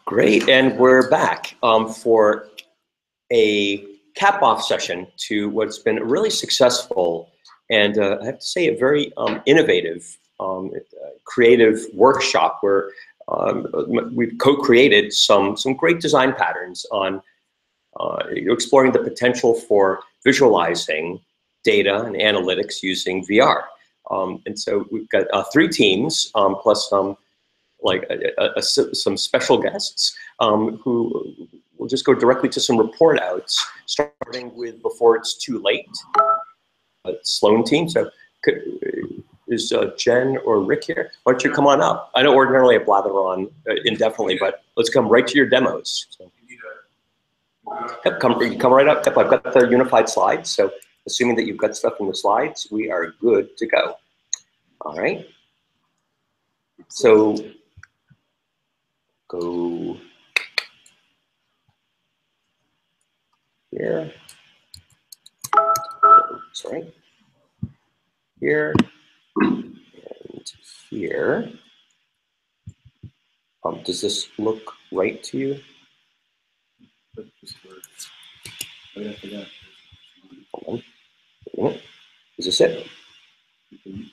Great, and we're back for a cap-off session to what's been a really successful and I have to say a very innovative, creative workshop where we've co-created some great design patterns on exploring the potential for visualizing data and analytics using VR. And so we've got 3 teams plus some special guests who will just go directly to some report outs, starting with Before It's Too Late, Sloan team. So is Jen or Rick here? Why don't you come on up? I know ordinarily I blather on indefinitely, but let's come right to your demos. So, yep, come right up. Yep, I've got the unified slides. So assuming that you've got stuff in the slides, we are good to go. All right. So go here. Sorry. Here and here. Does this look right to you? Hold on. Is this it? Is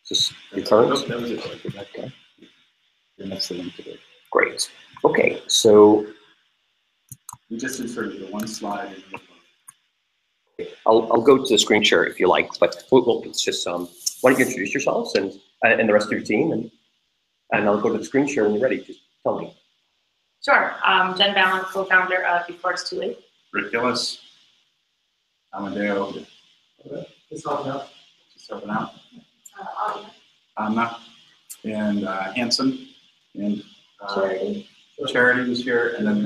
this your current? That was it. Okay. And that's the link to it. Great. Okay, so we just inserted the one slide. I'll go to the screen share if you like, but it's just why don't you introduce yourselves and the rest of your team, and I'll go to the screen share when you're ready. Just tell me. Sure. Jen Ballin, co-founder of Before It's Too Late. Rick Gillis. Amadeo. Just helping out. Just helping out. Anna. And Hanson. And Charity. Charity was here. And then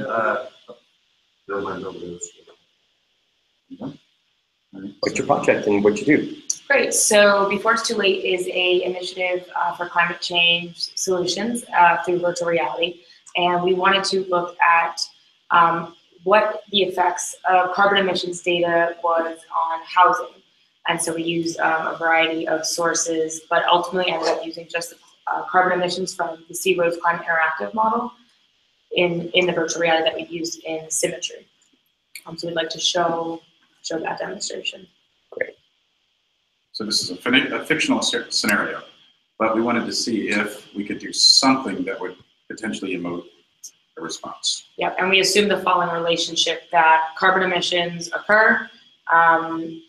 what's your project and what you do? Great. So Before It's Too Late is a initiative for climate change solutions through virtual reality. And we wanted to look at what the effects of carbon emissions data was on housing. And so we used a variety of sources, but ultimately ended up using just carbon emissions from the C-Roads Climate Interactive model in the virtual reality that we used in Symmetry. So we'd like to show that demonstration. Great. So this is a fictional scenario, but we wanted to see if we could do something that would potentially emote a response. Yep, and we assume the following relationship: that carbon emissions occur,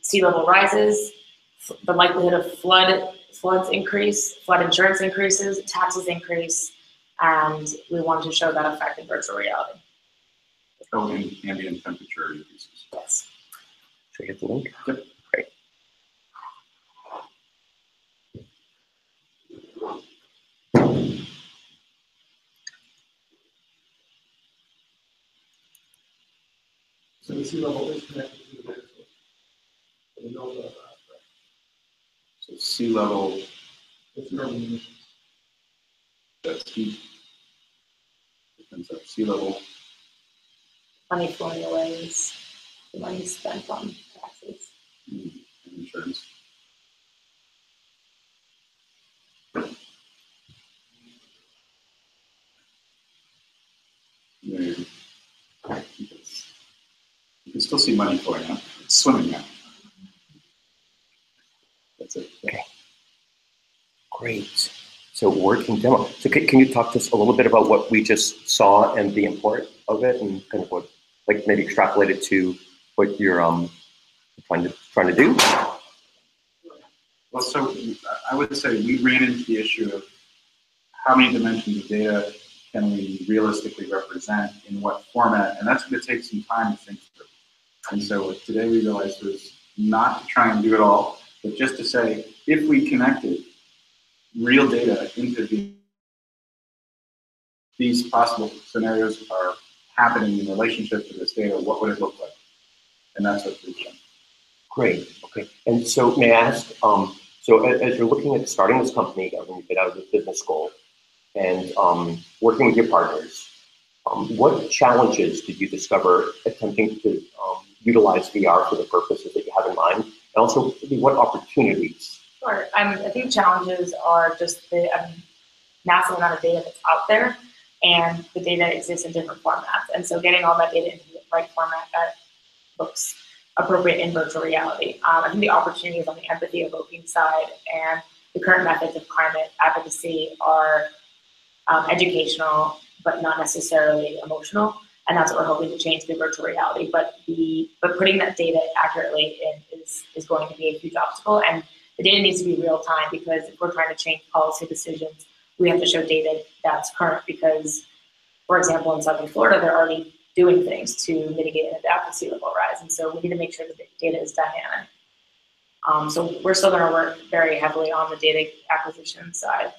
sea level rises, the likelihood of floods increase, flood insurance increases, taxes increase, and we wanted to show that effect in virtual reality. Oh, and ambient temperature increases. Yes. Should I get the link? Yep. Great. So the sea level is connected to the data source. So we know that. So sea level. It's carbon emissions. That's heat. Depends on sea level. Money flowing away is the money spent on taxes. And insurance. There. You can still see money flowing out. It's swimming now. That's it. Okay. Great. So working demo. So can you talk to us a little bit about what we just saw and the import of it, and kind of what, like maybe extrapolate it to what you're trying to do? Well, so I would say we ran into the issue of how many dimensions of data can we realistically represent in what format, and that's going to take some time to think through. And so today we realized was not to try and do it all, but just to say, if we connected real data into these possible scenarios are happening in relationship to this data, what would it look like? And that's what we've done. Great. Okay. And so may I ask, so as you're looking at starting this company, when you get out of the business school and working with your partners, what challenges did you discover attempting to utilize VR for the purposes that you have in mind? And also, what opportunities Sure. I think challenges are just the massive amount of data that's out there, and the data exists in different formats. And so getting all that data into the right format that looks appropriate in virtual reality. I think the opportunities on the empathy evoking side and the current methods of climate advocacy are educational, but not necessarily emotional. And that's what we're hoping to change through virtual reality. But putting that data accurately in is going to be a huge obstacle. And the data needs to be real time, because if we're trying to change policy decisions, we have to show data that's current, because, for example, in Southern Florida, they're already doing things to mitigate and adapt to sea level rise. And so we need to make sure that the data is dynamic. So we're still going to work very heavily on the data acquisition side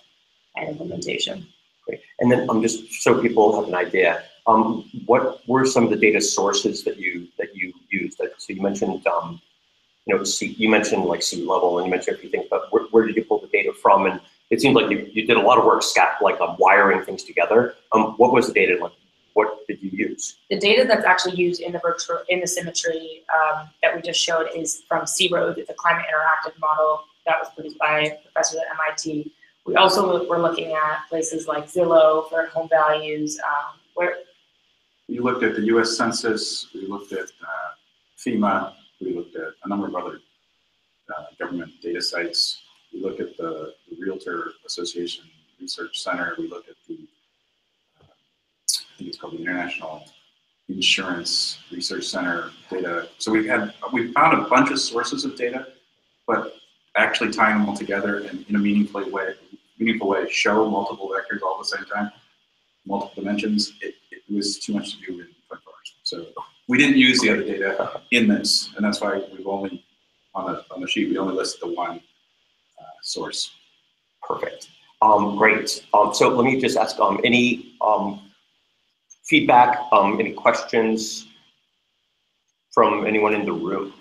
and implementation. Great. And then just so people have an idea, what were some of the data sources that you used? So you mentioned, you mentioned like sea level, and you mentioned a few things, but where did you pull the data from? And it seemed like you did a lot of work wiring things together. What was the data like? What did you use? The data that's actually used in the symmetry that we just showed is from C-ROAD. It's a climate interactive model that was produced by professors at MIT. We also were looking at places like Zillow for home values. We looked at the U.S. Census. We looked at FEMA. We looked at a number of other government data sites. We looked at the Realtor Association Research Center. We looked at the I think it's called the International Insurance Research Center data. So we found a bunch of sources of data, but actually tying them all together in a meaningful way, show multiple vectors all at the same time, multiple dimensions. It was too much to do in 24 hours. So we didn't use the other data in this, and that's why we've only on the sheet we only listed the one source. Perfect. Great. So let me just ask any feedback, any questions from anyone in the room?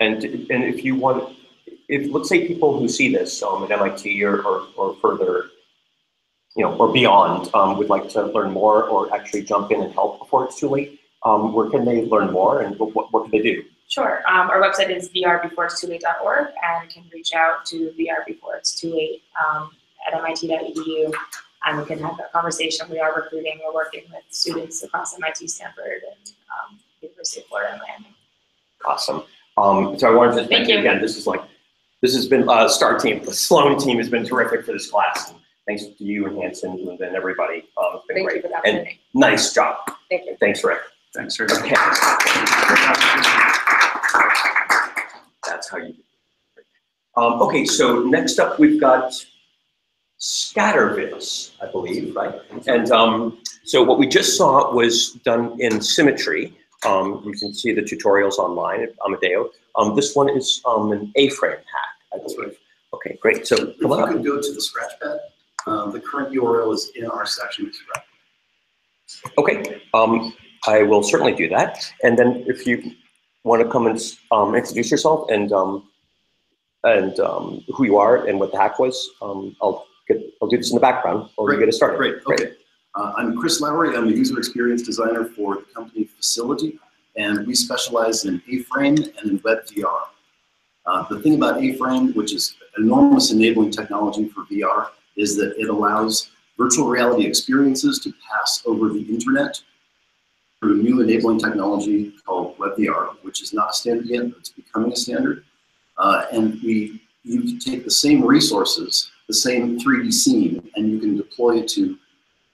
And if you want, let's say people who see this at MIT or further, or beyond, would like to learn more or actually jump in and help before it's too late, where can they learn more, and what can they do? Sure. Our website is vrbeforeitstolate.org, and can reach out to vrbeforeitstolate at mit.edu. And we can have that conversation. We are recruiting. We're working with students across MIT, Stanford, and University of Florida, Miami. Awesome. So I wanted to thank you again. This has been STAR team. The Sloan team has been terrific for this class. And thanks to you and Hanson and everybody. It's been great. You for that and nice job. Thank you. Thanks, Rick. Thanks, Rick. Okay. That's how you do it. Okay, so next up we've got ScatterViz, I believe, right? And so what we just saw was done in symmetry. You can see the tutorials online at Amadeo. This one is an A-frame hack, I believe. Okay, great. So if you could go to the Scratchpad, the current URL is in our section of Scratch. Okay, I will certainly do that. And then if you want to come and introduce yourself and who you are and what the hack was, I'll do this in the background while we get it started. Great. Okay. I'm Chris Lowry. I'm the user experience designer for the company Facility, and we specialize in A-frame and in WebVR. The thing about A-frame, which is enormous enabling technology for VR, is that it allows virtual reality experiences to pass over the internet through a new enabling technology called WebVR, which is not a standard yet, but it's becoming a standard. And you can take the same resources, the same 3D scene, and you can deploy it to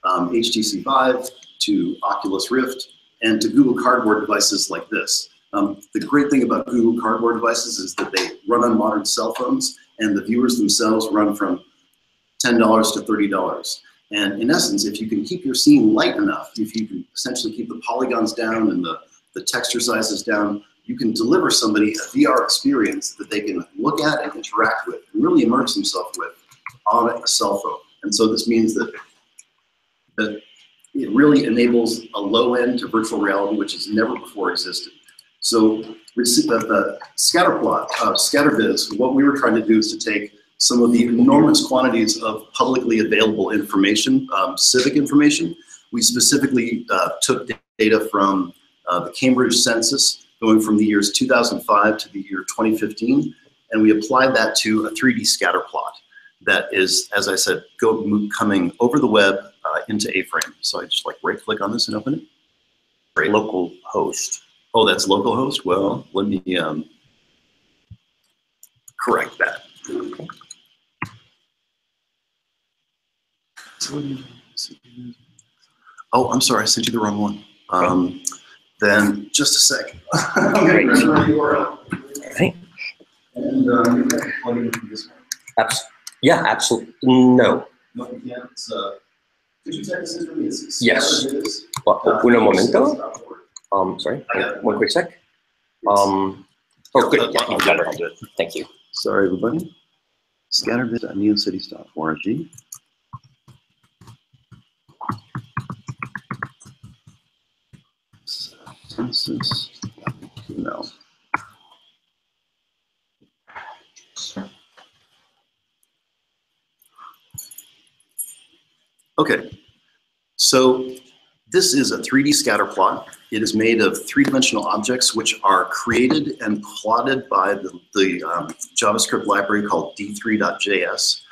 HTC Vive, to Oculus Rift, and to Google Cardboard devices like this. The great thing about Google Cardboard devices is that they run on modern cell phones, and the viewers themselves run from $10 to $30. And in essence, if you can keep your scene light enough, if you can essentially keep the polygons down and the texture sizes down, you can deliver somebody a VR experience that they can look at and interact with, and really immerse themselves with on a cell phone. And so this means that it really enables a low end to virtual reality, which has never before existed. So the scatterplot, ScatterViz, what we were trying to do is to take some of the enormous quantities of publicly available information, civic information. We specifically took data from the Cambridge census, going from the years 2005 to the year 2015, and we applied that to a 3D scatter plot that is, as I said, coming over the web into A-frame. So I just like right-click on this and open it. Great. Local host. Oh, that's localhost? Well, let me correct that. Oh, I'm sorry, I sent you the wrong one. Then just a sec. Great. URL. Right. And you're going to plug it into this one. Yeah, absolutely. No. No, you can't. Could you type this in for me? Yes. Un momento. Sorry, one quick sec. Oh, good. Yeah, you got it. I'll do it. Thank you. Sorry, everybody. Scatterbit.neocities.org. Census. No. Okay, so this is a 3D scatter plot. It is made of three-dimensional objects which are created and plotted by the JavaScript library called d3.js.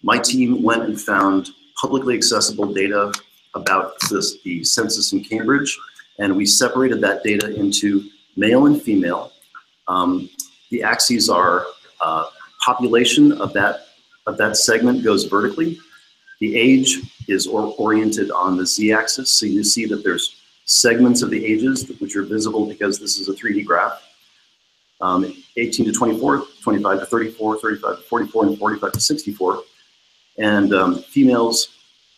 My team went and found publicly accessible data about the census in Cambridge, and we separated that data into male and female. The axes are population of that segment goes vertically. The age is oriented on the z-axis, so you see that there's segments of the ages which are visible because this is a 3D graph. 18 to 24, 25 to 34, 35 to 44, and 45 to 64. And females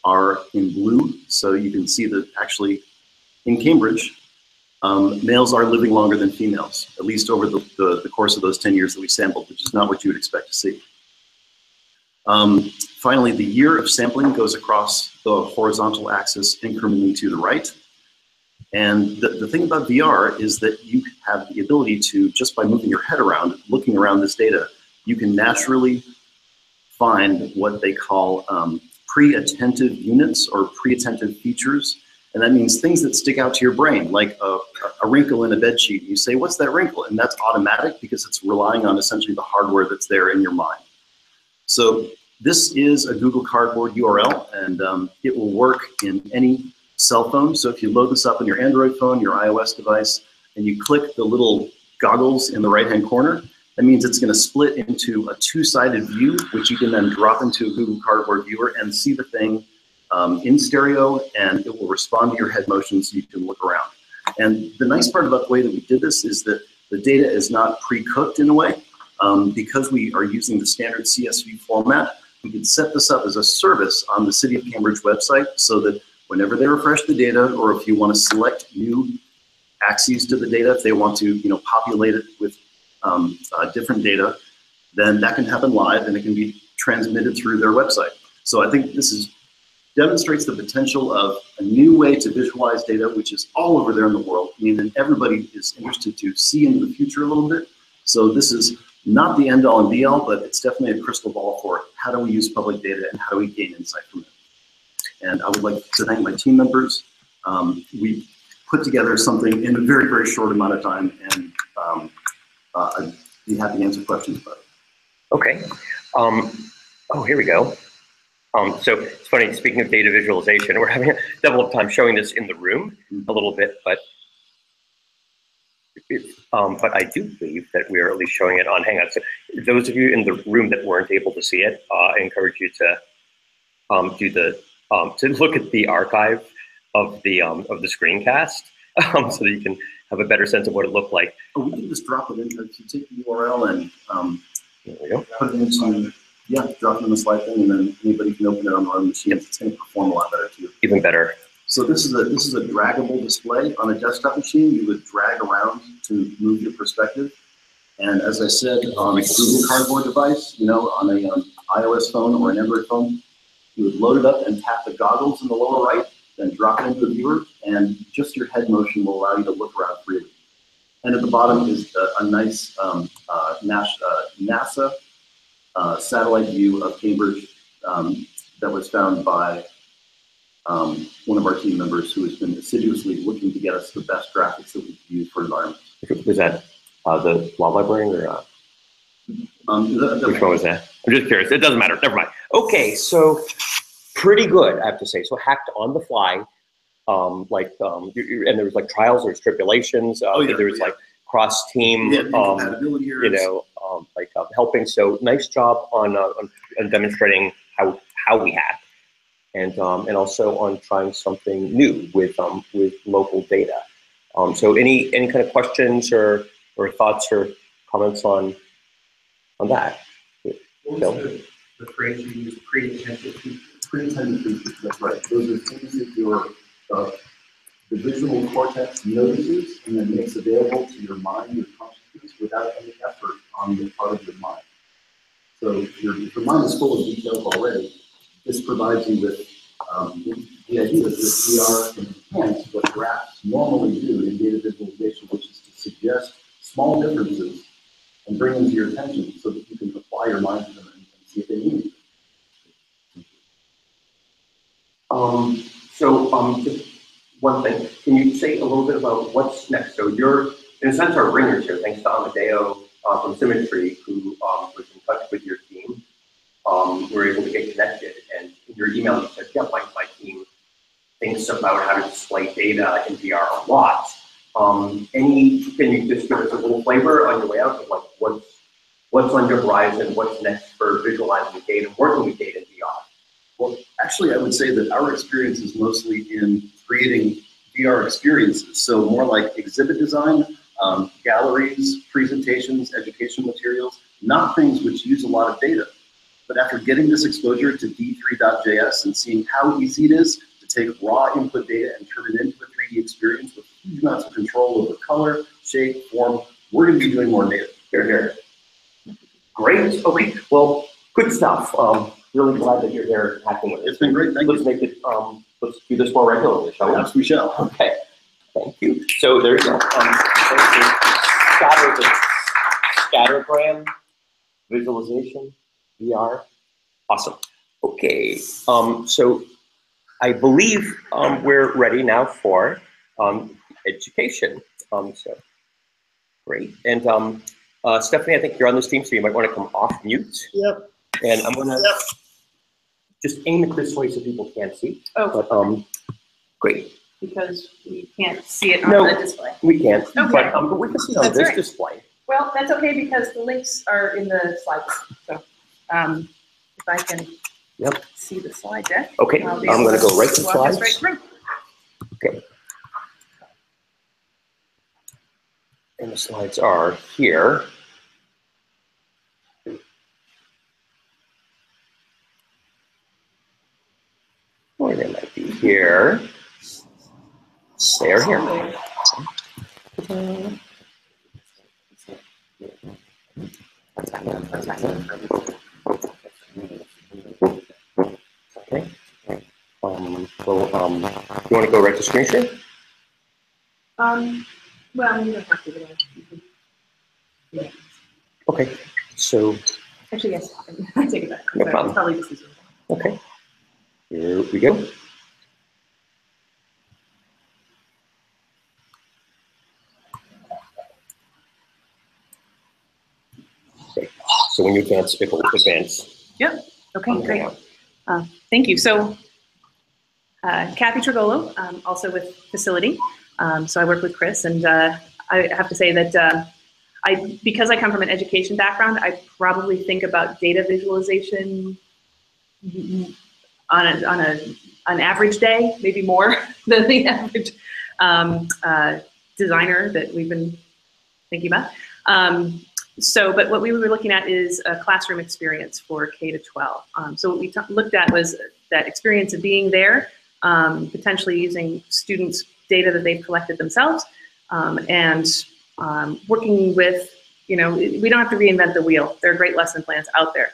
are in blue, so you can see that actually in Cambridge, males are living longer than females, at least over the course of those 10 years that we sampled, which is not what you would expect to see. Finally, the year of sampling goes across the horizontal axis incrementally to the right. And the thing about VR is that you have the ability to, just by moving your head around, looking around this data, you can naturally find what they call pre-attentive units or pre-attentive features. And that means things that stick out to your brain, like a wrinkle in a bed sheet. You say, what's that wrinkle? And that's automatic because it's relying on essentially the hardware that's there in your mind. So this is a Google Cardboard URL, and it will work in any cell phone. So if you load this up on your Android phone, your iOS device, and you click the little goggles in the right-hand corner, that means it's going to split into a two-sided view, which you can then drop into a Google Cardboard viewer and see the thing in stereo, and it will respond to your head motion so you can look around. And the nice part about the way that we did this is that the data is not pre-cooked in a way. Because we are using the standard CSV format, we can set this up as a service on the City of Cambridge website so that whenever they refresh the data, or if you want to select new axes to the data, if they want to populate it with different data, then that can happen live and it can be transmitted through their website. So I think this demonstrates the potential of a new way to visualize data, which is all over there in the world. I mean, and everybody is interested to see into the future a little bit. So this is not the end all and be all, but it's definitely a crystal ball for how do we use public data and how do we gain insight from it. And I would like to thank my team members. We put together something in a very, very short amount of time, and I'd be happy to answer questions about it. Okay. Oh, here we go. So it's funny, speaking of data visualization, we're having a double of time showing this in the room a little bit, but I do believe that we are at least showing it on Hangouts. So those of you in the room that weren't able to see it, I encourage you to to look at the archive of the screencast, so that you can have a better sense of what it looked like. Oh, we can just drop it in. If you take the URL and there we go. Put it into, drop it in the slide thing, and then anybody can open it on their own machine. It's going to perform a lot better too. Even better. So this is a draggable display on a desktop machine. You would drag around to move your perspective. And as I said, on a Google Cardboard device, on an iOS phone or an Android phone, you would load it up and tap the goggles in the lower right, then drop it into the viewer, and just your head motion will allow you to look around freely. And at the bottom is a nice NASA satellite view of Cambridge that was found by one of our team members who has been assiduously looking to get us the best graphics that we can use for environments. Was that the law librarian or? Which one was that? I'm just curious. It doesn't matter. Never mind. Okay, so pretty good, I have to say. So hacked on the fly, and there was like trials, there's tribulations. There was like cross-team, helping. So nice job on demonstrating how we hack, and also on trying something new with local data. So any kind of questions or thoughts or comments on that? What was the phrase you used? Pre-intended features. Pre-intended features. That's right. Those are things that your the visual cortex notices and then makes available to your mind, your consciousness, without any effort on the part of your mind. So if your mind is full of details already, this provides you with the idea that this VR can enhance what graphs normally do in data visualization, which is to suggest small differences and bring them to your attention so that you can apply your mind to them and see if they mean it. Just one thing, can you say a little bit about what's next? So you're, in a sense, our ringers here, thanks to Amadeo from Symmetry, who was in touch with your team. We were able to get connected, and in your email you said, yeah, my team thinks about how to display data in VR a lot. Can you just give us a little flavor on your way out of like what's on your horizon, what's next for visualizing data and working with data in VR? Well, actually, I would say that our experience is mostly in creating VR experiences. So more like exhibit design, galleries, presentations, education materials, not things which use a lot of data. But after getting this exposure to D3.js and seeing how easy it is to take raw input data and turn it into a 3D experience with huge amounts of control over color, shape, form, we're going to be doing more data. Here. Great. Okay. Well, good stuff. Really glad that you're here hacking with us. It's been great. Thank you. Let's make it. Let's do this more regularly, shall we? Perhaps we shall. Okay. Thank you. So there you go. Scattergram visualization VR. Awesome. Okay. So I believe we're ready now for education. So great. And Stephanie, I think you're on this team, so you might want to come off mute. Yep. And I'm gonna just aim it this way so people can't see. Oh. But great. Because we can't see it on the display. We can't. Okay. But we can see it on this display. Well, that's okay because the links are in the slides. So if I can see the slide deck. Okay, I'm going to go right to slides. Right through. Okay. And the slides are here. Or they might be here. They are here. Okay. You want to go right to screen share? Well, you don't have to. Yeah. Okay. So. Actually, yes. I take it back. No problem. Probably just easier. Okay. Here we go. Okay. So when you advance, it will advance. Yep. Okay, great. Thank you. So Kathy Trigolo, also with Facility. So I work with Chris, and I have to say that because I come from an education background, I probably think about data visualization on an average day, maybe more than the average designer that we've been thinking about. But what we were looking at is a classroom experience for K-12. So what we looked at was that experience of being there, potentially using students' data that they've collected themselves, and working with, we don't have to reinvent the wheel. There are great lesson plans out there.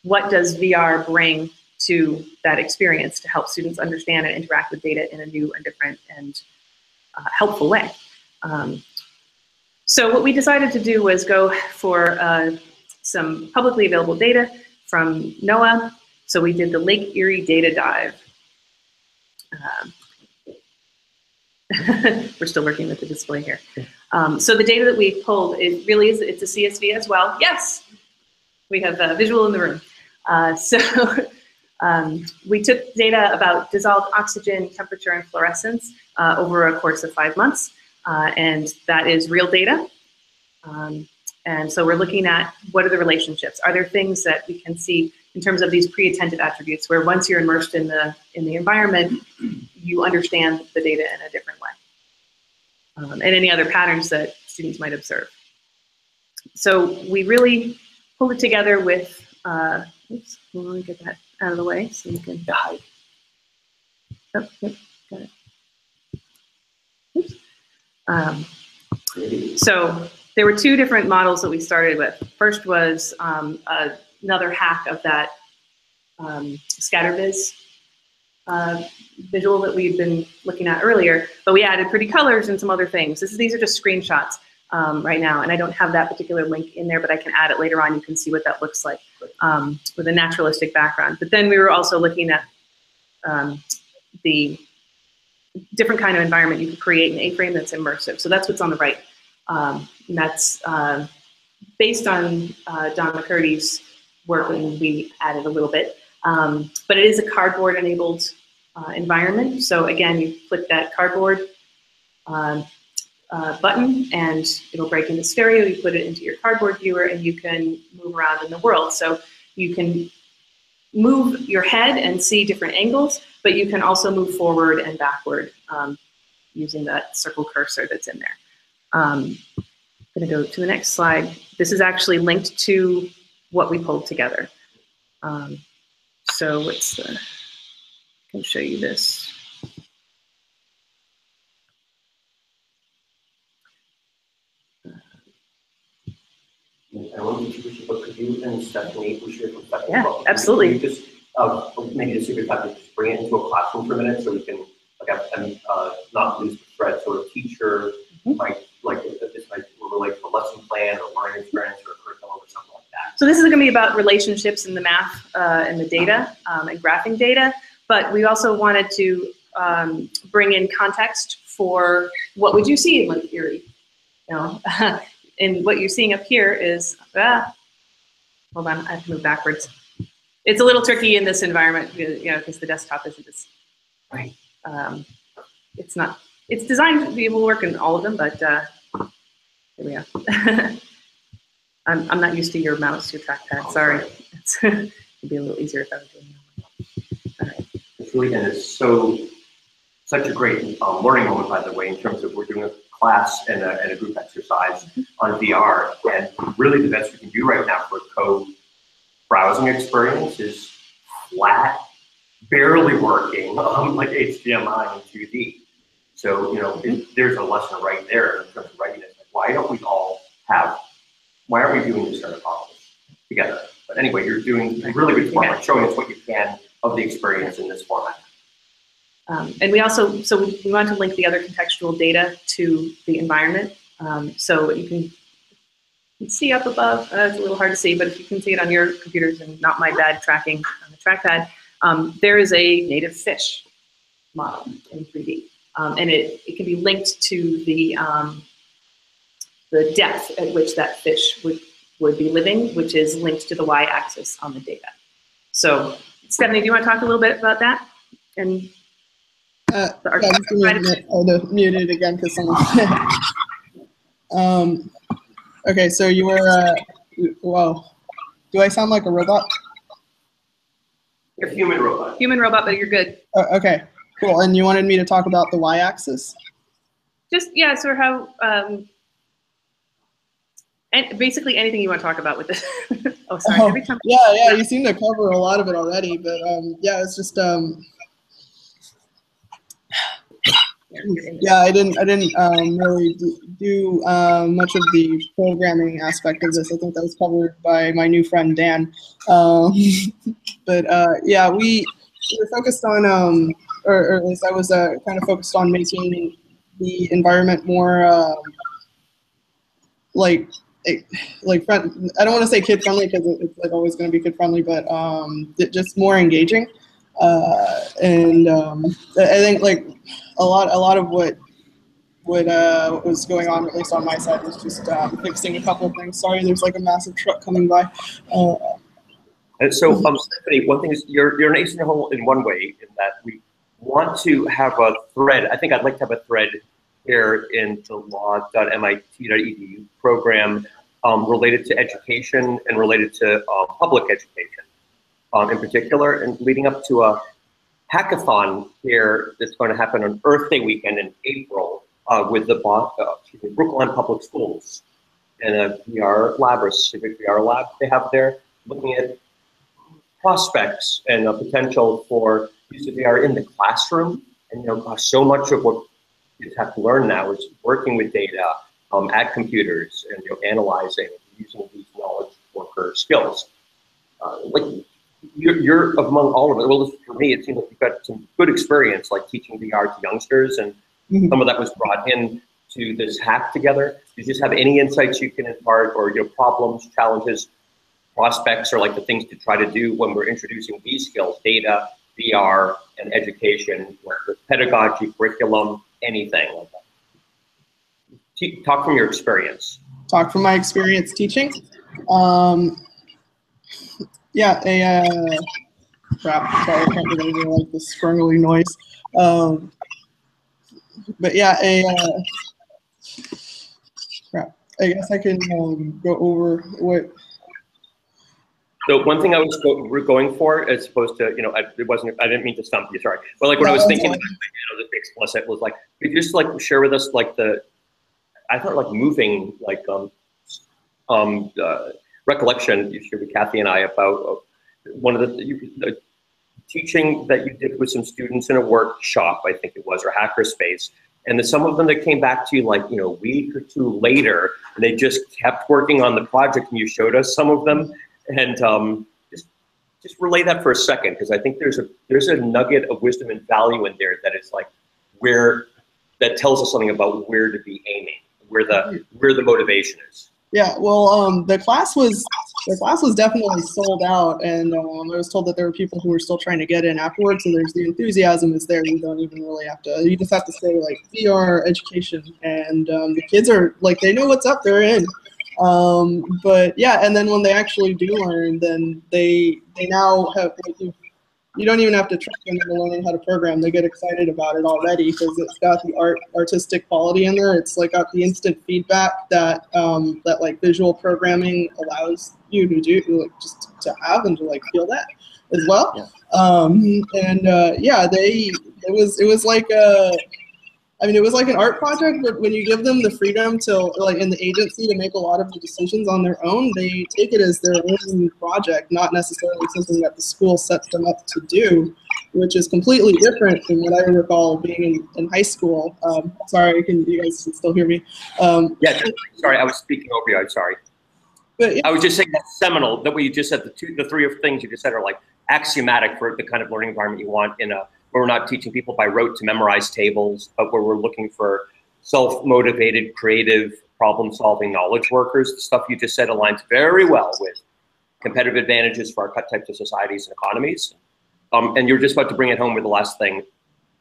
What does VR bring to that experience to help students understand and interact with data in a new and different and helpful way? So what we decided to do was go for some publicly available data from NOAA. So we did the Lake Erie data dive. We're still working with the display here. So the data that we pulled, it's a CSV as well. Yes. We have visual in the room. We took data about dissolved oxygen, temperature, and fluorescence over a course of 5 months, and that is real data. And so we're looking at what are the relationships. Are there things that we can see in terms of these pre-attentive attributes, where once you're immersed in the environment, you understand the data in a different way, and any other patterns that students might observe. So we really pulled it together with. Oops, let me get that out of the way so you can hide. Oh, yep, got it. Oops. So there were 2 different models that we started with. First was another hack of that ScatterViz visual that we've been looking at earlier, but we added pretty colors and some other things. These are just screenshots right now, and I don't have that particular link in there, but I can add it later on. You can see what that looks like with a naturalistic background. But then we were also looking at the different kind of environment you can create in A-frame that's immersive. So that's what's on the right. And that's based on Don McCurdy's work, and we added a little bit. But it is a cardboard-enabled environment. So again, you click that cardboard button, and it'll break into stereo. You put it into your cardboard viewer, and you can move around in the world. So you can move your head and see different angles, but you can also move forward and backward using that circle cursor that's in there. I'm going to go to the next slide. This is actually linked to what we pulled together. So what's the, I can show you this. I want to teach you, but could you and Stephanie, we should Yeah, absolutely. Could you just maybe just if I could just bring it into a classroom for a minute, so we can not lose the thread. So a teacher might this might relate to a lesson plan or learning experience or a curriculum or something like that. So this is going to be about relationships in the math and the data and graphing data, but we also wanted to bring in context for what would you see in like theory, you know. And what you're seeing up here is, hold on, I have to move backwards. It's a little tricky in this environment, you know, because the desktop isn't as, right. It's not, it's designed to be able to work in all of them, but here we go. I'm not used to your mouse, your trackpad, sorry. It'd be a little easier if I was doing that. All right. It's really, and it's such a great learning moment, by the way, in terms of we're doing a class and a group exercise on VR, and really the best we can do right now for code browsing experience is flat, barely working, like HDMI and 2D. So, you know, there's a lesson right there in terms of writing it. Like, why don't we all have, why aren't we doing this kind of problems together? But anyway, you're doing a really good format, showing us what you can of the experience in this format. And we also, so we want to link the other contextual data to the environment. So you can see up above, it's a little hard to see, but if you can see it on your computers and not my bad tracking on the trackpad, there is a native fish model in 3D. And it can be linked to the depth at which that fish would be living, which is linked to the y-axis on the data. So Stephanie, do you want to talk a little bit about that? And yeah, I'll mute it again because someone. Okay, so you were. Whoa, do I sound like a robot? You're a human robot. Human robot, but you're good. Okay, cool. And you wanted me to talk about the y-axis? Just yeah, so how. And basically anything you want to talk about with this. Oh, sorry. Every time yeah, you seem to cover a lot of it already, but yeah, it's just. Yeah, I didn't really do much of the programming aspect of this. I think that was covered by my new friend Dan. But yeah, we were focused on, or at least I was kind of focused on making the environment more like friend. I don't want to say kid friendly because it's like always going to be kid friendly, but just more engaging. And I think like a lot of what what was going on, at least on my side, was just fixing a couple of things. Sorry, there's like a massive truck coming by. And so, Stephanie, one thing is you're an ace in the hole in one way, in that we want to have a thread. I think I'd like to have a thread here in the law.mit.edu program related to education and related to public education in particular, and leading up to a hackathon here that's going to happen on Earth Day weekend in April with the Brookline Public Schools and a VR lab, or civic VR lab they have there, looking at prospects and a potential for use of VR in the classroom. And so much of what kids have to learn now is working with data at computers and analyzing, using these knowledge worker skills. Like you're among all of it. Well, for me, it seems like you've got some good experience, like teaching VR to youngsters, and some of that was brought in to this hack together. Do you just have any insights you can impart, or problems, challenges, prospects, or like the things to try to do when we're introducing these skills, data, VR, and education, like the pedagogy, curriculum, anything like that? Talk from your experience. Talk from my experience teaching. Yeah, crap, sorry, I can't really like this scrungly noise. But yeah, crap, I guess I can go over what. So one thing I was going for, as opposed to, it wasn't, I didn't mean to stump you, sorry. But like when I was thinking, the explicit was like, could you just like share with us like I thought like moving, like recollection you shared with Kathy and I about one of the teaching that you did with some students in a workshop, I think it was, or hackerspace. And then some of them that came back to you like, a week or two later, and they just kept working on the project, and you showed us some of them. And just relay that for a second, because I think there's a nugget of wisdom and value in there that is like that tells us something about where to be aiming, where the motivation is. Yeah, well, the class was definitely sold out, and I was told that there were people who were still trying to get in afterwards. So there's the enthusiasm is there. You don't even really have to. You just have to say like VR education, and the kids are like, they know what's up. They're in. But yeah, and then when they actually do learn, then they now have, like, you don't even have to trick them into learning how to program. They get excited about it already because it's got the artistic quality in there. It's like got the instant feedback that that like visual programming allows you to do, like just to have and to like feel that as well. Yeah. Yeah, it was like it was like an art project, but when you give them the freedom to, like, in the agency to make a lot of the decisions on their own, they take it as their own project, not necessarily something that the school sets them up to do, which is completely different than what I recall being in high school. Sorry, you guys still hear me? Yeah, sorry, I was speaking over you, I'm sorry. But yeah. I was just saying that seminal, that what you just said, the three things you just said are like axiomatic for the kind of learning environment you want where we're not teaching people by rote to memorize tables, but where we're looking for self-motivated, creative, problem-solving knowledge workers. The stuff you just said aligns very well with competitive advantages for our types of societies and economies. And you're just about to bring it home with the last thing.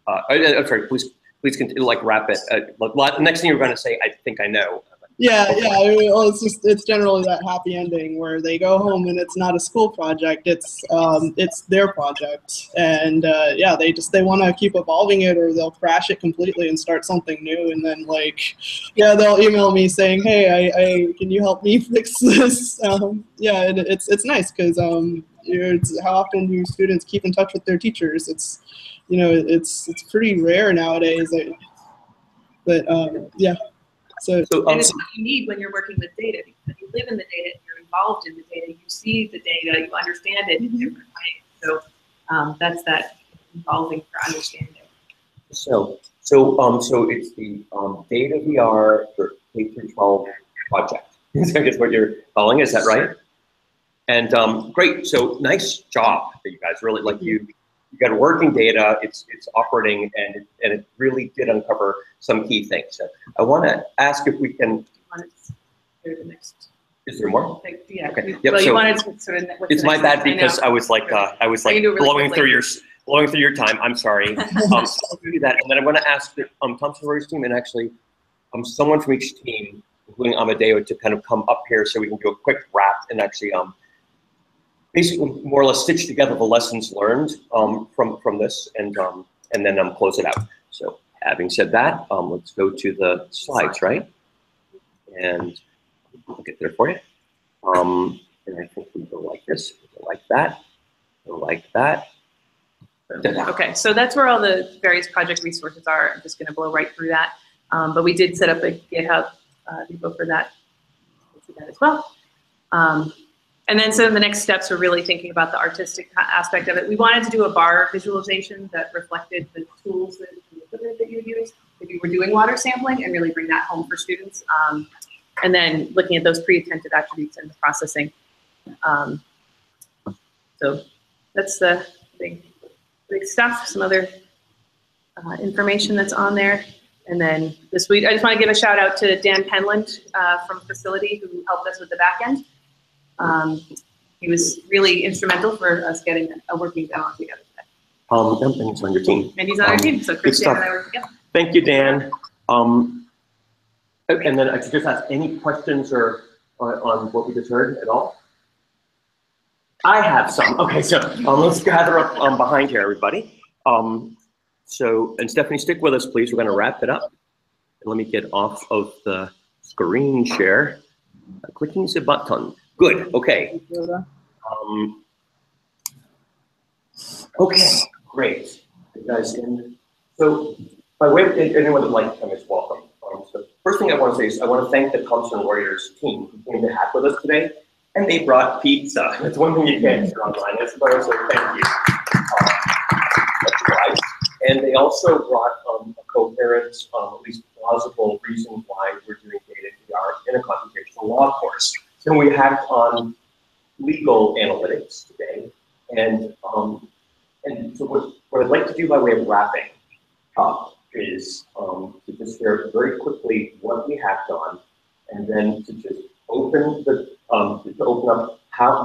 I'm sorry, please continue, like wrap it. The next thing you're going to say, I think I know. Yeah. Well, it's generally that happy ending where they go home and it's not a school project, it's their project, and yeah, they want to keep evolving it, or they'll crash it completely and start something new, and then like, yeah, they'll email me saying, hey, I can you help me fix this? Yeah, and it's nice because how often do students keep in touch with their teachers? It's it's pretty rare nowadays, but yeah. So and it's what you need when you're working with data, because you live in the data, you're involved in the data, you see the data, you understand it in different ways. So that's that involving for understanding. So it's the DataVR for K-12 project. I guess what you're calling, is that right? And great. So nice job for you guys. Really, like you got working data. It's operating, and it really did uncover some key things. So I want to ask if we can. The next. Is there more? Yeah. Okay. Yep, well, so you wanted to sort of. It's my bad because I was like blowing through your time. I'm sorry. So I'll do that, and then I'm going to ask the Thomson Reuters team, and actually someone from each team, including Amadeo, to kind of come up here so we can do a quick wrap and actually basically more or less stitch together the lessons learned from this and then close it out. So having said that, let's go to the slides, right? And I'll get there for you. And I think we go like this, go like that, go like that. Okay, so that's where all the various project resources are. I'm just going to blow right through that. But we did set up a GitHub repo for that. We'll see that as well. And then so the next steps are really thinking about the artistic aspect of it. We wanted to do a bar visualization that reflected the tools that you use if you were doing water sampling and really bring that home for students. And then looking at those pre-attentive attributes and the processing. So that's the big stuff. Some other information that's on there. And then this week, I just want to give a shout out to Dan Penland from Facility who helped us with the back end. He was really instrumental for us getting a working demo together today. And he's on your team. And he's on our team, so Chris, Dan, and I work together. Thank you, Dan. And then I should just ask any questions or on what we just heard at all? I have some. Okay, so let's gather up behind here, everybody. So, and Stephanie, stick with us, please. We're going to wrap it up. And let me get off of the screen share. Clicking the button. Good. Okay. Okay. Great. You guys in? So, by way of anyone would like to come is welcome. So, first thing I want to say is I want to thank the Thompson Warriors team who came to hack with us today, and they brought pizza. That's one thing you can't hear online. That's what I was like, thank you. That's right. And they also brought a coherent, at least plausible reason why we're doing DataVR in a computational law course. So we hacked on legal analytics today, and so what I'd like to do by way of wrapping up is to just share very quickly what we hacked on, and then to just open the up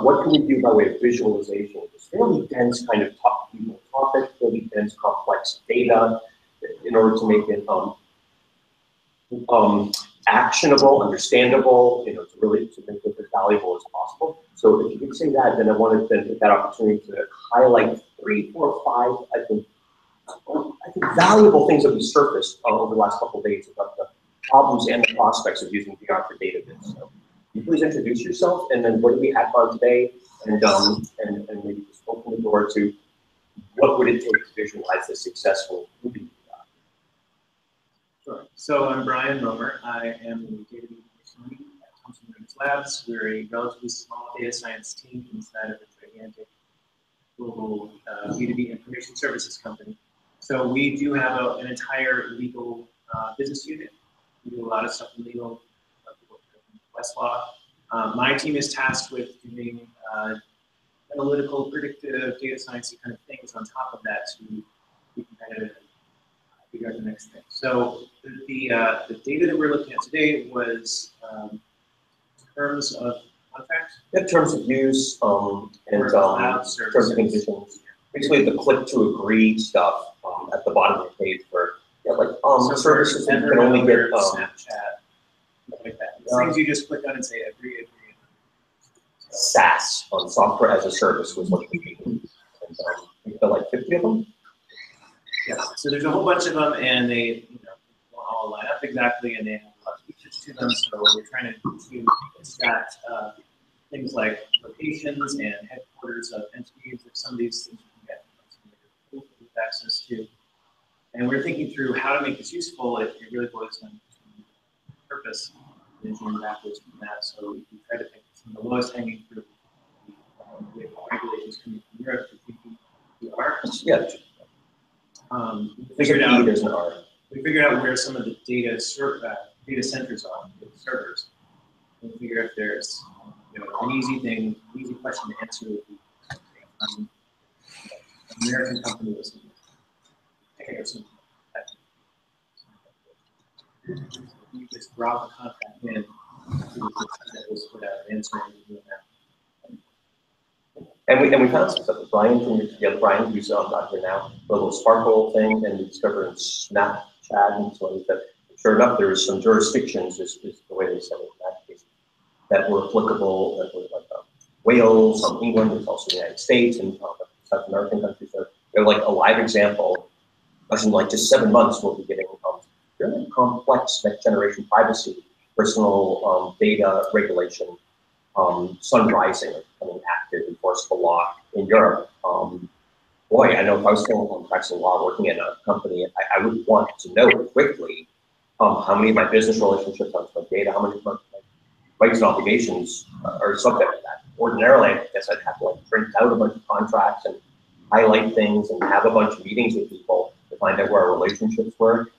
what can we do by way of visualization. It's fairly dense kind of topic, fairly dense, complex data, in order to make it actionable, understandable, to really to make it as valuable as possible. So if you could say that, then I wanted to take that opportunity to highlight 3, 4, 5, I think valuable things that we surfaced over the last couple of days about the problems and the prospects of using VR for database. So can you please introduce yourself, and then what did we hack on today, and maybe just open the door to what would it take to visualize the successful movie. Sure. So I'm Brian Romer. I am the data lead at Thompson Warriors Labs. We're a relatively small data science team inside of a gigantic global B2B information services company. So we do have an entire legal business unit. We do a lot of stuff in legal, Westlaw. My team is tasked with doing analytical, predictive, data science kind of things on top of that to be competitive. Figure out the next thing. So the data that we're looking at today was terms of contract. Yeah, terms of use and terms of conditions. Basically, the click to agree stuff at the bottom of the page for so services that you can only get Snapchat, like that. Things you just click on and say agree, agree. SaaS on software as a service was what we did. And we got like 50 of them. Yeah, so there's a whole bunch of them, and they won't all line up exactly, and they have a lot of features to them. So we're trying to extract things like locations and headquarters of entities. If some of these things you can get access to, and we're thinking through how to make this useful. It really boils down to purpose, and engineering backwards from that. So we try to pick some of the lowest hanging fruit. We have regulations coming from Europe to DataVR. Yeah. We figured out where some of the data centers are, the servers, and figure if there's an easy question to answer would be an American company was something like that. You just drop a contract in, that was without answering that. And we found some stuff. Brian from the other Brian, who's not here now, the little sparkle thing, and we discovered in Snapchat and so on that sure enough, there was some jurisdictions, is the way they said it in that case, that were applicable, that were like Wales, England, there's also the United States, and South American countries. So they're like a live example. In like just 7 months, we'll be getting really complex next generation privacy, personal data regulation, sun rising, becoming active, enforceable law in Europe. Boy, I know if I was still practicing law, working in a company, I would want to know quickly how many of my business relationships on my data, how many of my rights and obligations are subject to that. Ordinarily, I guess I'd have to like print out a bunch of contracts and highlight things and have a bunch of meetings with people to find out where our relationships were.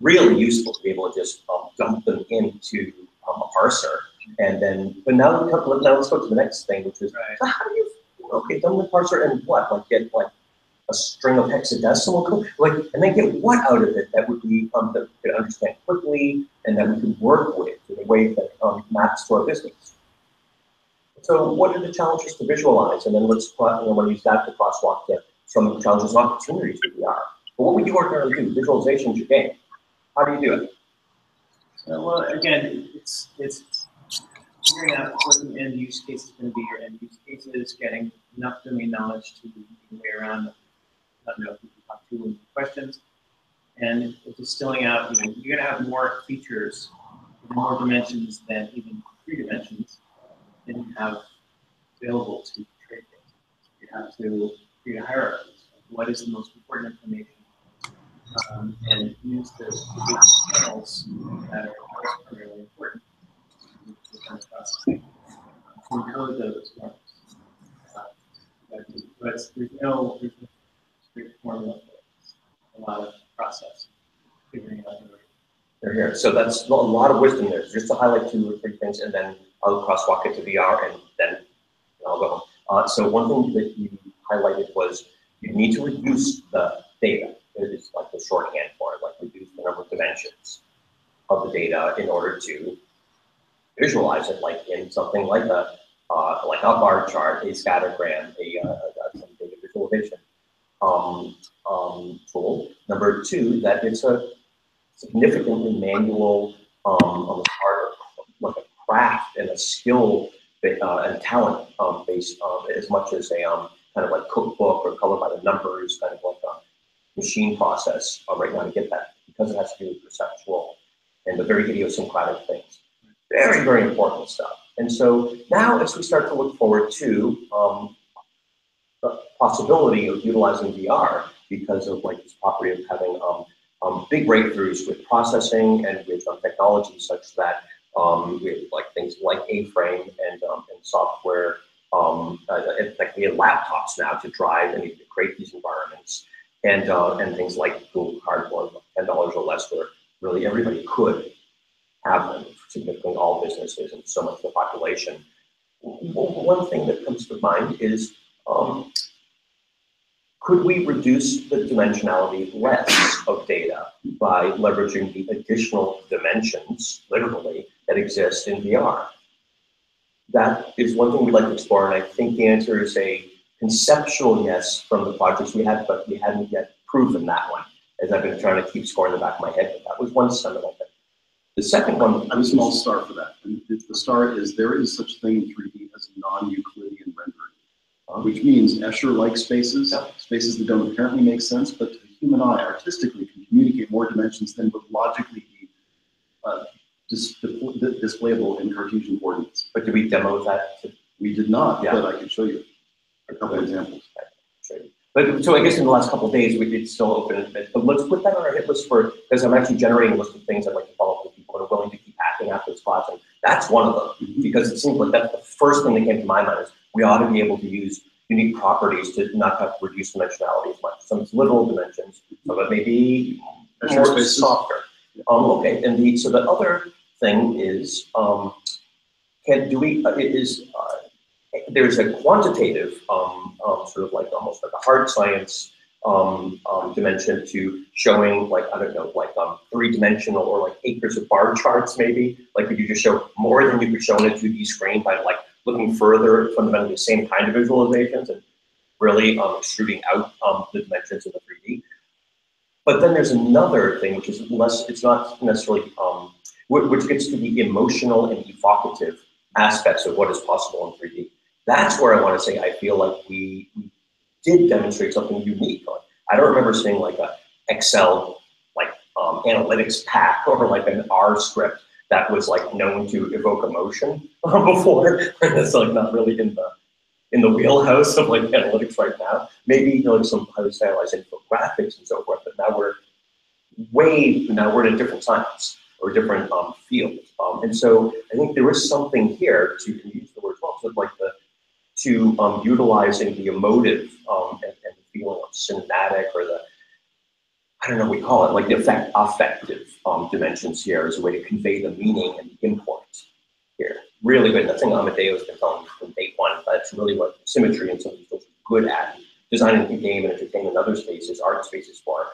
Really useful to be able to just dump them into a parser. And then, but now let's go to the next thing, which is, so how do you, okay, dump the parser and what? Like get like a string of hexadecimal code, like, and then get what out of it that would be, that we could understand quickly and that we could work with in a way that maps to our business. So what are the challenges to visualize? And then let's use that to crosswalk to some challenges and opportunities with VR. But what would you ordinarily do? Visualization is your game. How do you do it? Well, again, it's figuring out what the end use case is going to be. Your end use cases, getting enough domain knowledge to way around, not know who to talk to and questions, and distilling out. You're going to have more features, more dimensions than even 3 dimensions than you have available to trade things. You have to create a hierarchy. What is the most important information? And use the big channels that are primarily important to kind of processing to encode those marks. But there's no straight formula for it. A lot of process figuring out the right. They're here. So that's a lot of wisdom there. Just to highlight 2 or 3 things, and then I'll crosswalk it to VR, and then I'll go home. So one thing that you highlighted was you need to reduce the data. It is like the shorthand for it, like reduce the number of dimensions of the data in order to visualize it, like in something like a bar chart, a scattergram, some data visualization tool. Number 2, that it's a significantly manual, almost art, like a craft and a skill and talent based as much as a kind of like cookbook or color by the numbers, kind of like a machine process right now to get that, because it has to do with perceptual and the very idiosyncratic things. Very, very important stuff. And so now as we start to look forward to the possibility of utilizing VR because of like this property of having big breakthroughs with processing and with technology such that we have like things like A-frame and software, in fact, we have laptops now to drive and to create these environments. And things like Google Cardboard, $10 or less, where really everybody could have them, significantly all businesses and so much of the population. One thing that comes to mind is, could we reduce the dimensionality less of data by leveraging the additional dimensions, literally, that exist in VR? That is one thing we'd like to explore, and I think the answer is a conceptual yes from the projects we had, but we hadn't yet proven that one, as I've been trying to keep score in the back of my head. But that was one seminal thing. The second one, I'm a small star for that. And the star is there is such a thing in 3D as non-Euclidean rendering, which means Escher-like spaces, spaces that don't apparently make sense, but to the human eye, artistically, can communicate more dimensions than would logically be displayable in Cartesian coordinates. But did we demo that? We did not, but I can show you a couple of examples. But so I guess in the last couple of days we did still open it, but let's put that on our hit list because I'm actually generating a list of things I'd like to follow up with people that are willing to keep hacking after this class, and that's one of them, because it seems like that's the first thing that came to my mind is we ought to be able to use unique properties to not have to reduce dimensionality as much. Some it's literal dimensions, some of it may be more softer. Okay, and so the other thing is, there's a quantitative, sort of like almost like a hard science dimension to showing like, I don't know, like 3-dimensional or like acres of bar charts maybe. Like could you just show more than you could show on a 2D screen by like looking further at fundamentally the same kind of visualizations and really extruding out the dimensions in the 3D. But then there's another thing, which is less, it's not necessarily, which gets to the emotional and evocative aspects of what is possible in 3D. That's where I want to say I feel like we did demonstrate something unique. I don't remember seeing like a Excel analytics pack or like an R script that was like known to evoke emotion before. It's like not really in the wheelhouse of like analytics right now. Maybe like some highly stylized infographics and so forth, but now we're in a different science or a different field. And so I think there is something here to use the word well, so like utilizing the emotive and the feeling of cinematic or the, I don't know what we call it, like the affective dimensions here as a way to convey the meaning and the import here. Really good. That's thing Amadeo's been telling me from day one. That's really what symmetry and some of these folks are good at. Designing game and entertainment and other spaces, art spaces for.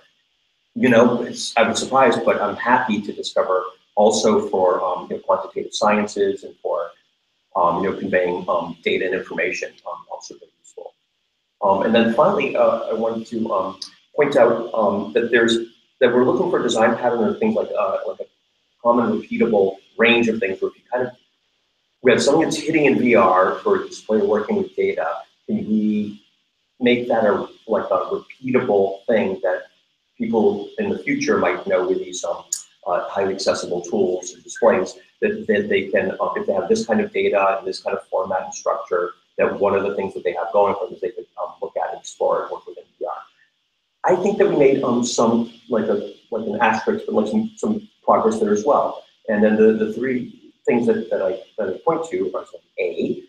You know, I was surprised, but I'm happy to discover also for quantitative sciences and for conveying data and information, also very useful. And then finally, I wanted to point out that we're looking for design pattern or things like a common repeatable range of things where if you we have something that's hitting in VR for display working with data, can we make that a repeatable thing that people in the future might know with these highly accessible tools and displays that they can, if they have this kind of data and this kind of format and structure, that one of the things that they have going for them is they could look at and explore and work within VR. I think that we made some like an asterisk, but like some progress there as well. And then the three things that I point to are A,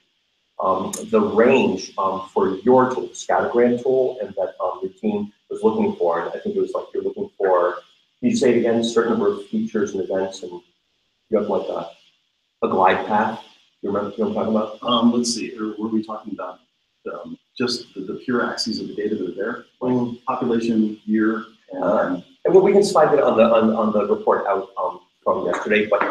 the range for your tool, the scattergram tool, and that your team was looking for. And I think it was like you're looking for, you say it again, a certain number of features and events, and you have like a glide path. You remember what I'm talking about? Let's see, were we talking about just the pure axes of the data that are there? Like population, year, and well, we can slide it on the report out from yesterday, but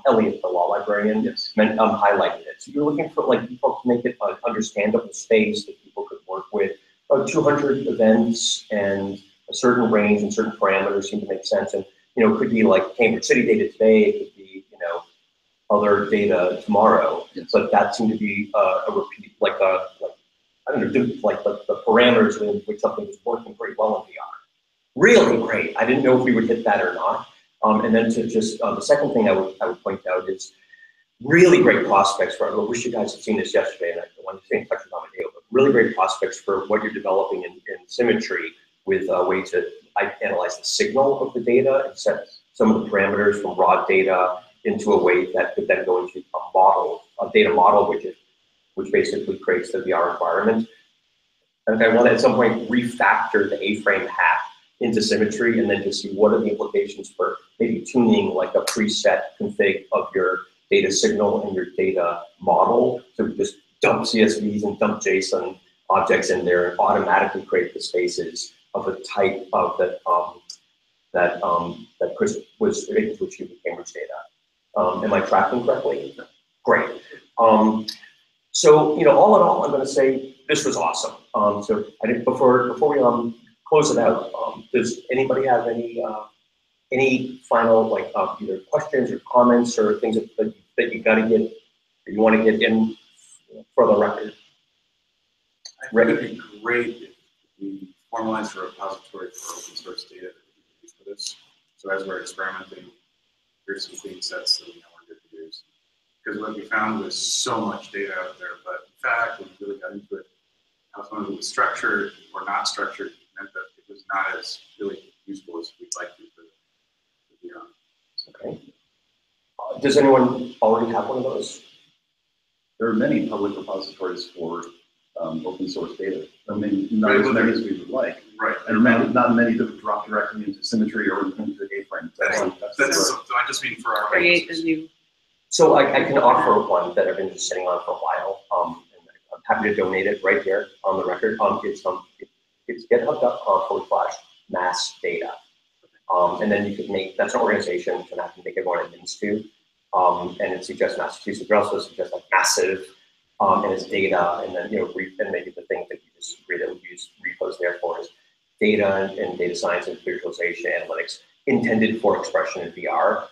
Elliot, the law librarian, yes, highlighted it. So you're looking for like people to make it an understandable space that people could work with. 200 events and a certain range and certain parameters seem to make sense. And it could be like Cambridge City data today. It could be other data tomorrow. Yes. But that seemed to be a repeat, like I don't know, like the parameters in which something is working pretty well in VR. Really great. I didn't know if we would hit that or not. And then to just the second thing I would point out is really great prospects for. I wish you guys had seen this yesterday, and I wanted to stay in touch with Amadeo, but really great prospects for what you're developing in symmetry with a way to analyze the signal of the data and set some of the parameters from raw data into a way that could then go into a data model widget, which basically creates the VR environment. And I want to at some point refactor the A-frame hack into symmetry and then to see what are the implications for maybe tuning like a preset config of your data signal and your data model. So we just dump CSVs and dump JSON objects in there and automatically create the spaces of the type of that Chris was able to achieve with Cambridge data. Am I tracking correctly? Great. So all in all, I'm going to say this was awesome. So I think before we close it out, does anybody have any final either questions or comments or things that you got to get, or you want to get in for the record? I think it'd be great if we formalized a repository for open source data that we can use for this. So as we're experimenting, here's some theme sets that we know we're good to use. Because what we found was so much data out there, but in fact, when we really got into it, how some of it was structured or not structured meant that it was not as really useful as we'd like to for the VR. Okay. Does anyone already have one of those? there are many public repositories for open source data. I mean, not as many as we would like. Right. And not many that would drop directly into symmetry or into the A-frame. I just mean for our Create a new. So I can offer one that I've been just sitting on for a while, and I'm happy to donate it right here on the record. It's github.com/mass data. And then you could make, that's an organization, and I can make everyone admins to. And it suggests Massachusetts, but also suggests like massive, and it's data, and then, and maybe the thing that you just agree that we use repos there for is data and data science and visualization analytics intended for expression in VR.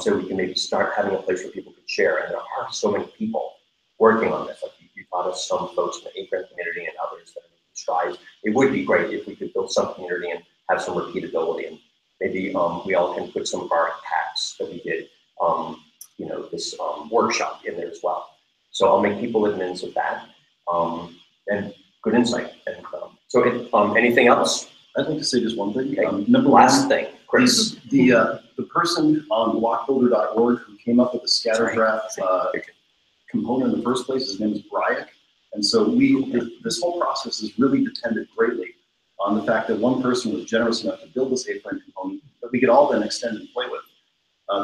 So we can maybe start having a place where people can share. And there are so many people working on this. Like you thought of some folks in the A-frame community and others that are making strides. It would be great if we could build some community and have some repeatability. And maybe we all can put some of our hacks that we did, you know, this workshop in there as well. So I'll make people admins of that. And good insight. And so anything else? I'd like to say just one thing. Okay. Number Last one, thing, Chris. the person on blockbuilder.org who came up with the scatter graph component in the first place, his name is Bryak. And so this whole process is really dependent greatly on the fact that one person was generous enough to build this A-frame component that we could all then extend and play with.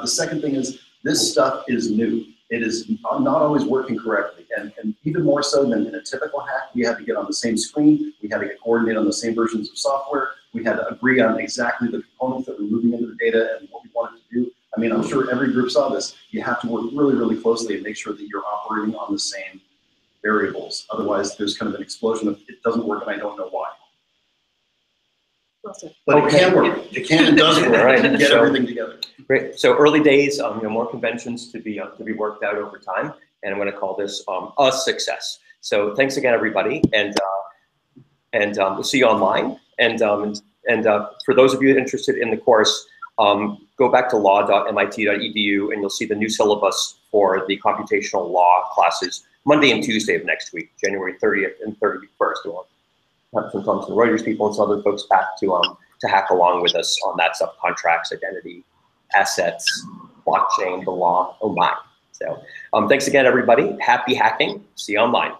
The second thing is this stuff is new. It is not always working correctly. And even more so than in a typical hack, we had to get on the same screen. We had to get coordinated on the same versions of software. We had to agree on exactly the components that we're moving into the data and what we wanted to do. I mean, I'm sure every group saw this. You have to work really, really closely and make sure that you're operating on the same variables. Otherwise, there's kind of an explosion of it doesn't work and I don't know why. But it can work. It can and does work. Right. Get everything together. Great. So early days, you know, more conventions to be worked out over time, and I'm going to call this a success. So thanks again, everybody, and we'll see you online. And for those of you interested in the course, go back to law.mit.edu, and you'll see the new syllabus for the computational law classes Monday and Tuesday of next week, January 30th and 31st. We'll have some Thomson Reuters people and some other folks back to hack along with us on that stuff: contracts, identity, assets, blockchain, the law. Oh my! So thanks again, everybody. Happy hacking. See you online.